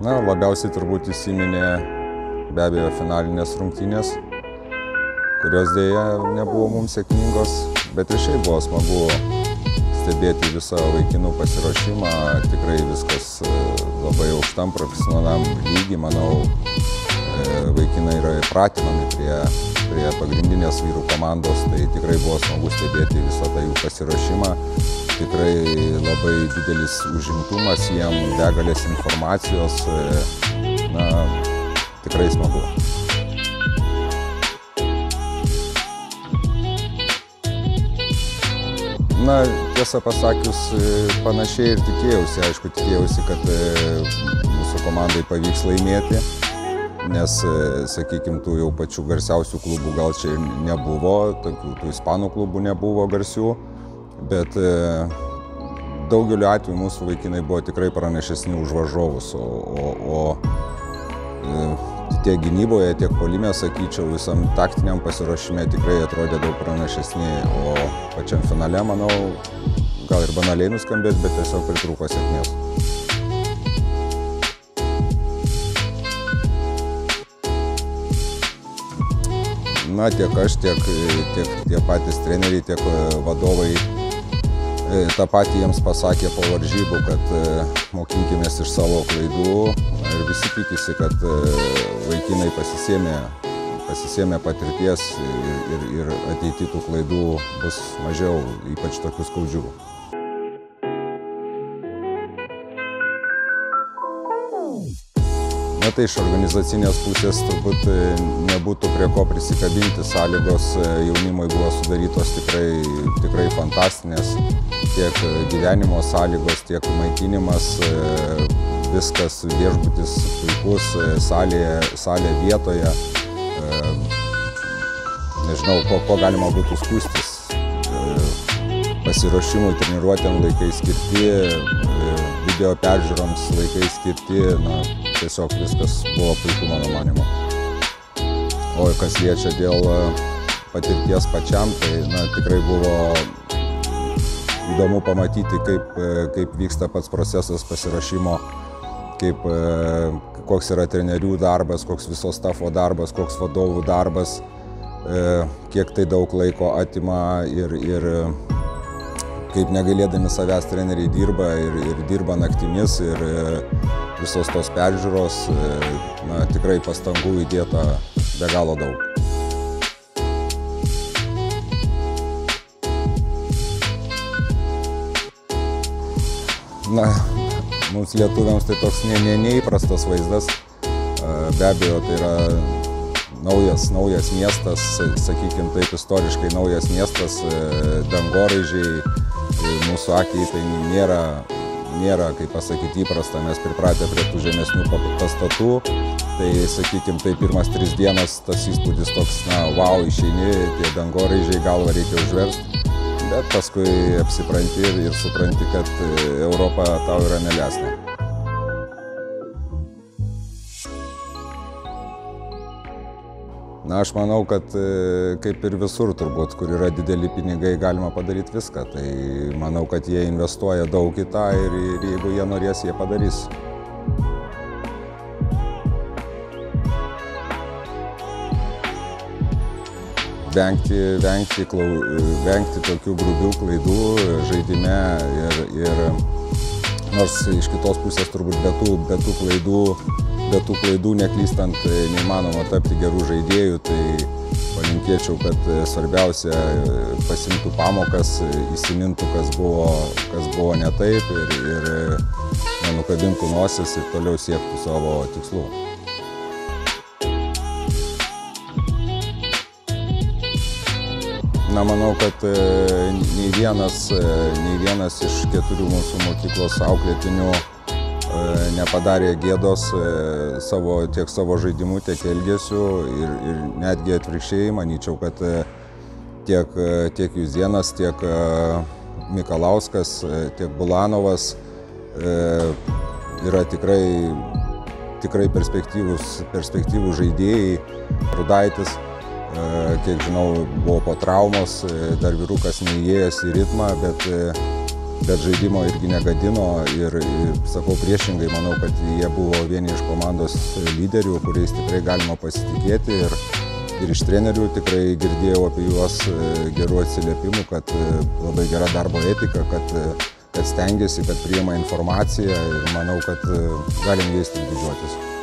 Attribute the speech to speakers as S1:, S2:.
S1: Na, labiausiai turbūt įsiminė be abejo finalinės rungtynės, kurios dėja nebuvo mums sėkmingos, bet ir šiaip buvo smagu stebėti visą vaikinų pasiruošimą. Tikrai viskas labai aukštam profesionaliam lygiai, manau, vaikinai yra pratinami prie pagrindinės vyrų komandos, tai tikrai buvo smagu stebėti visą tą jų pasiruošimą. Tikrai labai didelis užimtumas, jiem begalės informacijos, na, tikrai smagu. Na, tiesą pasakius, panašiai ir tikėjausi. Aišku, tikėjausi, kad mūsų komandai pavyks laimėti, nes, sakykime, tų jau pačių garsiausių klubų gal čia ir nebuvo, tų ispanų klubų nebuvo garsių, bet daugeliu atveju mūsų vaikinai buvo tikrai pranašesni už varžovus, o tiek gynyboje, tiek puolime, sakyčiau, visam taktiniam pasiruošime tikrai atrodė daug pranašesni, o pačiam finale, manau, gal ir banaliai nuskambės, bet tiesiog pritrūko sėkmės. Na, tiek aš, tiek tie patys treneriai, tiek vadovai tą patį jiems pasakė po varžybų, kad mokinkimės iš savo klaidų ir visi tikisi, kad vaikinai pasisėmė patirties ir ateity tų klaidų bus mažiau, ypač tokių skaudžių. Na tai iš organizacinės pusės turbūt nebūtų prie ko prisikabinti, sąlygos jaunimui buvo sudarytos tikrai fantastinės, tiek gyvenimo sąlygos, tiek maitinimas, viskas, viešbutis puikus, salė vietoje, nežinau, ko galima būtų skųstis, pasiruošimui, treniruotėm laikai skirti, video peržiūroms laikai skirti, na, tiesiog viskas buvo puiku mano manymu. O kas liečia dėl patirties pačiam, tai na, tikrai buvo įdomu pamatyti, kaip vyksta pats procesas pasiruošimo, koks yra trenerių darbas, koks viso stafo darbas, koks vadovų darbas, kiek tai daug laiko atima ir kaip negalėdami savęs treneriai dirba ir dirba naktimis ir visos tos peržiūros, na, tikrai pastangų įdėta be galo daug. Na, mums lietuviams tai toks neįprastas vaizdas. Be abejo, tai yra naujas miestas, sakykime taip, istoriškai naujas miestas, dangoraižiai, mūsų akiai tai nėra, kaip pasakyti, įprasta, mes pripratę prie tų žemesnių pastatų, tai, sakykime, tai pirmas 3 dienas tas įspūdis toks, na, wow, išeini, tie dangoraižiai, galvą reikia užversti, bet paskui apsipranti ir supranti, kad Europa tau yra nelesnė. Na, aš manau, kad kaip ir visur turbūt, kur yra dideli pinigai, galima padaryti viską. Tai manau, kad jie investuoja daug į tą ir jeigu jie norės, jie padarys. Vengti tokių grubių klaidų žaidime ir nors iš kitos pusės turbūt be tų klaidų neklystant neįmanoma tapti gerų žaidėjų, tai palinkėčiau, kad svarbiausia pasimtų pamokas, įsimintų, kas buvo ne taip ir nenukabintų nosis ir toliau siektų savo tikslų. Na, manau, kad nei vienas iš 4 mūsų mokyklos auklėtinių nepadarė gėdos tiek savo žaidimu, tiek elgesiu ir netgi atvirkščiai, manyčiau, kad tiek Juzėnas, tiek Mikalauskas, tiek Bulanovas yra tikrai perspektyvūs žaidėjai. Rudaitis, kiek žinau, buvo po traumos, dar vyrukas neįėjęs į ritmą, bet bet žaidimo irgi negadino ir sakau priešingai, manau, kad jie buvo vieni iš komandos lyderių, kuriais tikrai galima pasitikėti ir iš trenerių tikrai girdėjau apie juos gerų atsiliepimų, kad labai gera darbo etika, kad stengiasi, kad priima informaciją ir manau, kad galim jais tik didžiuotis.